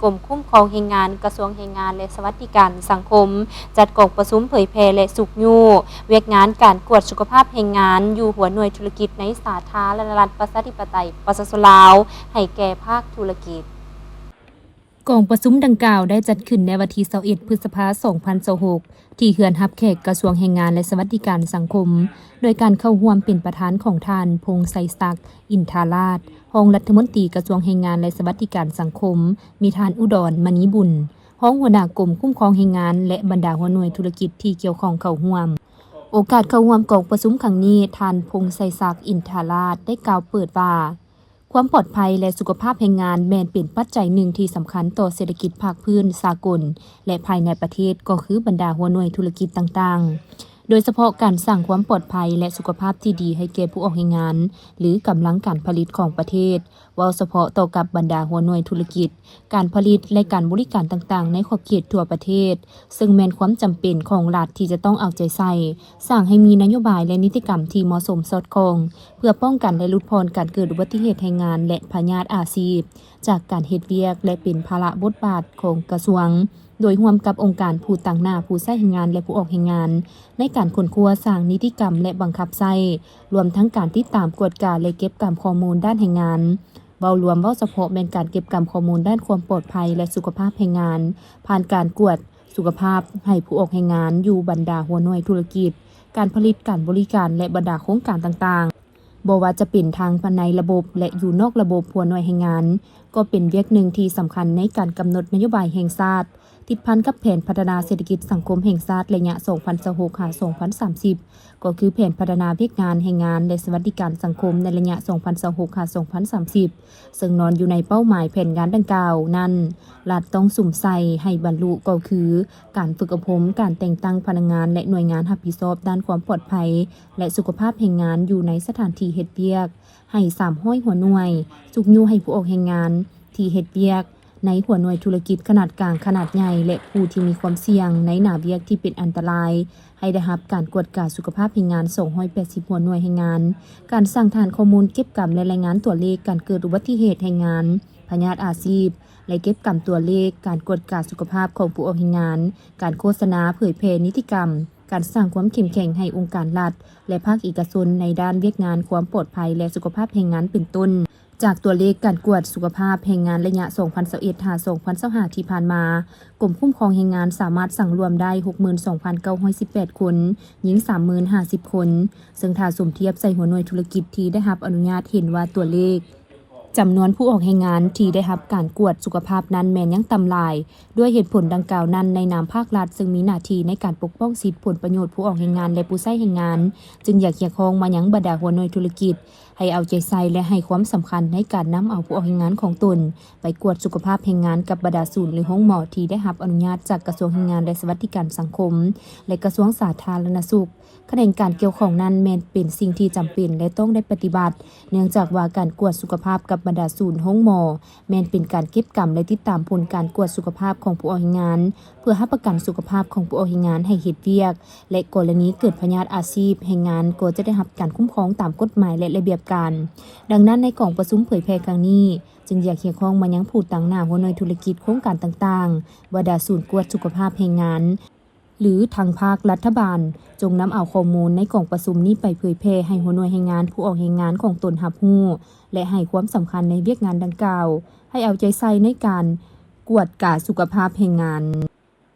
กรมคุ้มครองแรงงานกระทรวงแรงงานและสวัสดิการสังคมจัดกองประชุมเผยแพร่และสุกยูเวียกงานการกวดสุขภาพแรงงานอยู่หัวหน่วยธุรกิจในสาธารณรัฐประชาธิปไตยปชสลาวให้แก่ภาคธุรกิจกองประชุมดังกล่าวได้จัดขึ้นในวันที่21 พฤษภาคม 2026ที่เฮือนรับแขกกระทรวงแรงงานและสวัสดิการสังคมโดยการเข้าร่วมเป็นประธานของท่านพงษ์ไสศักดิ์อินทาราชรองรัฐมนตรีกระทรวงแรงงานและสวัสดิการสังคมมีท่านอุดรมณีบุญรองหัวหน้ากรมคุ้มครองแรงงานและบรรดาหัวหน่วยธุรกิจที่เกี่ยวข้องเข้าร่วมโอกาสเข้าร่วมกองประชุมครั้งนี้ท่านพงษ์ไสศักดิ์อินทาราชได้กล่าวเปิดว่าความปลอดภัยและสุขภาพแรงงานแม่นเป็นปัจจัยหนึ่งที่สำคัญต่อเศรษฐกิจภาคพื้นสากลและภายในประเทศก็คือบรรดาหัวหน่วยธุรกิจต่างๆโดยเฉพาะการสร้างความปลอดภัยและสุขภาพที่ดีให้แก่ผู้ออกแรงงานหรือกำลังการผลิตของประเทศว่าเฉพาะต่อกับบรรดาหัวหน่วยธุรกิจการผลิตและการบริการต่างๆในขอบเขตทั่วประเทศซึ่งแม่นความจำเป็นของรัฐที่จะต้องเอาใจใส่สร้างให้มีนโยบายและนิติกรรมที่เหมาะสมสอดคล้องเพื่อป้องกันและลดพรการเกิดอุบัติเหตุแรงงานและพยาธิอาชีพจากการเฮ็ดเวียกและเป็นภาระบทบาทของกระทรวงโดยร่วมกับองค์การผู้ต่างหน้าผู้ใช้แรงงานและผู้ออกแรงงานในการค้นคว้าสร้างนิติกรรมและบังคับใช้รวมทั้งการติดตามกวดกาและเก็บกรรมข้อมูลด้านแรงงานเว้ารวมเฉพาะเป็นการเก็บกรรมข้อมูลด้านความปลอดภัยและสุขภาพแรงงานผ่านการกวดสุขภาพให้ผู้ออกแรงงานอยู่บรรดาหัวหน่วยธุรกิจการผลิตการบริการและบรรดาโครงการต่างๆบ่ว่าจะเป็นทางภายในระบบและอยู่นอกระบบหัวหน่วยแรงงานก็เป็นเวียกหนึ่งที่สำคัญในการกำหนดนโยบายแห่งชาติติดพันกับแผนพัฒนาเศรษฐกิจสังคมแห่งชาติระยะ 2026-2030 ก็คือแผนพัฒนาเวียกงานแรงงานและสวัสดิการสังคมในระยะ 2026-2030 ซึ่งนอนอยู่ในเป้าหมายแผนงานดังกล่าวนั้นรัฐต้องสุ่มใส่ให้บรรลุก็คือการฝึกอบรมการแต่งตั้งพนักงานและหน่วยงานรับผิดชอบด้านความปลอดภัยและสุขภาพแรงงานอยู่ในสถานที่เฮ็ดเวียกให้300หัวหน่วยสุกยูให้ผู้ออกแรงงานที่เฮ็ดเวียกในหัวหน่วยธุรกิจขนาดกลางขนาดใหญ่และผู้ที่มีความเสี่ยงในหน้าเวียกที่เป็นอันตรายให้ได้รับการกวดกาสุขภาพแรงงาน280หัวหน่วยแรงงานการสร้างฐานข้อมูลเก็บกำและรายงานตัวเลขการเกิดอุบัติเหตุแรงงานพยาธิอาชีพและเก็บกำตัวเลขการกวดกาสุขภาพของผู้ออกแรงงานการโฆษณาเผยแพร่นิติกรรมการสร้างความเข้มแข็งให้องค์การรัฐและภาคเอกชนในด้านเวียกงานความปลอดภัยและสุขภาพแรงงานเป็นต้นจากตัวเลขการกวดสุขภาพแรงงานระยะ 2021-2025 ที่ผ่านมากรมคุ้มครองแรงงานสามารถสั่งรวมได้ 62,918 คนหญิง 30,050 คนซึ่งถ้าสมเทียบใส่หัวหน่วยธุรกิจที่ได้รับอนุญาตเห็นว่าตัวเลขจำนวนผู้ออกแรงงานที่ได้รับการกวดสุขภาพนั้นแม้นยังต่ำหลายด้วยเหตุผลดังกล่าวนั้นในนามภาครัฐซึ่งมีหน้าที่ในการปกป้องสิทธิผลประโยชน์ผู้ออกแรงงานและผู้ใช้แรงงานจึงอยากเรียกร้องมายังบรรดาหัวหน่วยธุรกิจให้เอาใจใส่และให้ความสำคัญในการนำเอาผู้ออกแรงงานของตนไปกวดสุขภาพแรงงานกับบรรดาศูนย์หรือห้องหมอที่ได้รับอนุญาตจากกระทรวงแรงงานและสวัสดิการสังคมและกระทรวงสาธารณสุขขณะการเกี่ยวข้องนั้นแม้นเป็นสิ่งที่จำเป็นและต้องได้ปฏิบัติเนื่องจากว่าการกวดสุขภาพกับบรรดาศูนย์ห้องหมอแม้นเป็นการเก็บกำและติดตามผลการกวดสุขภาพของผู้ออกแรงงานเพื่อรับประกันสุขภาพของผู้ออกแรงงานให้เฮ็ดเวียกและกรณีเกิดพยาธิอาชีพแรงงานก็จะได้รับการคุ้มครองตามกฎหมายและระเบียบการดังนั้นในกองประชุมเผยแพร่ครั้งนี้จึงอยากเรียกร้องมายังผู้ต่างหน้าหัวหน่วยธุรกิจโครงการต่างๆบรรดาศูนย์กวดสุขภาพแรงงานหรือทางภาครัฐบาลจงนำเอาข้อมูลในกล่องประชุมนี้ไปเผยแพร่ให้หัวหน่วยแรงงานผู้ออกแรงงานของตนรับรู้และให้ความสำคัญในเวียกงานดังกล่าวให้เอาใจใส่ในการกวดกาสุขภาพแรงงาน